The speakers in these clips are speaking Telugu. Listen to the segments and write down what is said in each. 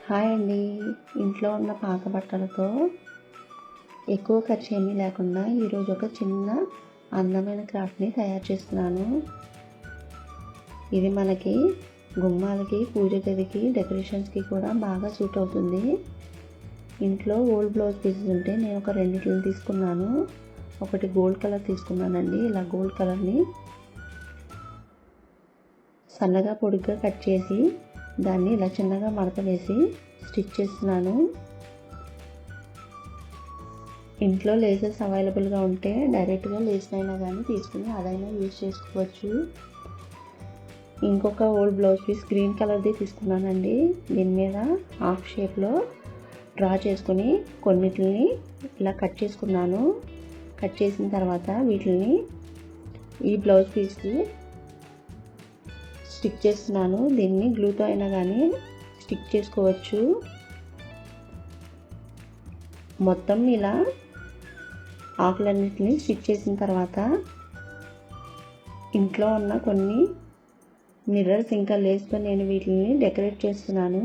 హాయ్ అండి. ఇంట్లో ఉన్న పాత బట్టలతో ఎక్కువ ఖర్చు ఏమీ లేకుండా ఈరోజు ఒక చిన్న అందమైన క్రాఫ్ట్ని తయారు చేస్తున్నాను. ఇది మనకి గుమ్మాలకి, పూజ గదికి, డెకరేషన్స్కి కూడా బాగా సూట్ అవుతుంది. ఇంట్లో ఓల్డ్ బ్లౌజ్ పీసెస్ ఉంటే నేను ఒక రెండిటిని తీసుకున్నాను. ఒకటి గోల్డ్ కలర్ తీసుకున్నానండి. ఇలా గోల్డ్ కలర్ని సన్నగా పొడుగ్గా కట్ చేసి దాన్ని ఇలా చిన్నగా మడత వేసి స్టిచ్ చేస్తున్నాను. ఇంట్లో లేసెస్ అవైలబుల్గా ఉంటే డైరెక్ట్గా లేస్నైనా కానీ తీసుకుని అదైనా యూజ్ చేసుకోవచ్చు. ఇంకొక ఓల్డ్ బ్లౌజ్ పీస్ గ్రీన్ కలర్ది తీసుకున్నానండి. దీని మీద హాఫ్ షేప్లో డ్రా చేసుకుని కొన్నిటిని ఇలా కట్ చేసుకున్నాను. కట్ చేసిన తర్వాత వీటిని ఈ బ్లౌజ్ పీస్కి స్టిక్ చేస్తున్నాను. దీన్ని గ్లూతో అయినా కానీ స్టిక్ చేసుకోవచ్చు. మొత్తం ఇలా ఆకులన్నిటిని స్టిక్ చేసిన తర్వాత ఇంట్లో ఉన్న కొన్ని మిర్రర్స్ ఇంకా లేస్తో నేను వీటిని డెకరేట్ చేస్తున్నాను.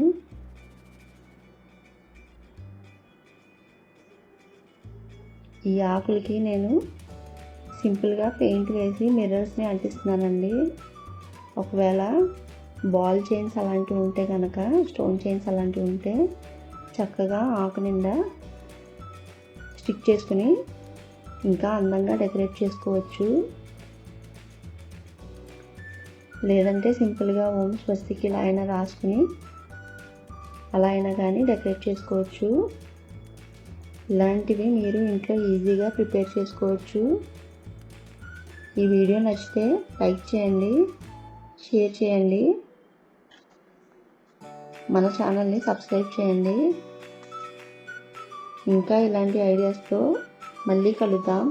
ఈ ఆకులకి నేను సింపుల్గా పెయింట్ వేసి మిర్రర్స్ని అంటిస్తున్నానండి. ఒకవేళ బాల్ చైన్స్ అలాంటివి ఉంటే కనుక, స్టోన్ చైన్స్ అలాంటివి ఉంటే చక్కగా ఆకు నిండా స్టిక్ చేసుకుని ఇంకా అందంగా డెకరేట్ చేసుకోవచ్చు. లేదంటే సింపుల్గా ఓం స్వస్తికి ఇలా అయినా రాసుకుని అలా అయినా కానీ డెకరేట్ చేసుకోవచ్చు. ఇలాంటివి మీరు ఇంట్లో ఈజీగా ప్రిపేర్ చేసుకోవచ్చు. ఈ వీడియో నచ్చితే లైక్ చేయండి, షేర్ చేయండి, మన ఛానల్ని సబ్స్క్రైబ్ చేయండి. ఇంకా ఇలాంటి ఐడియాస్తో మళ్ళీ కలుద్దాం.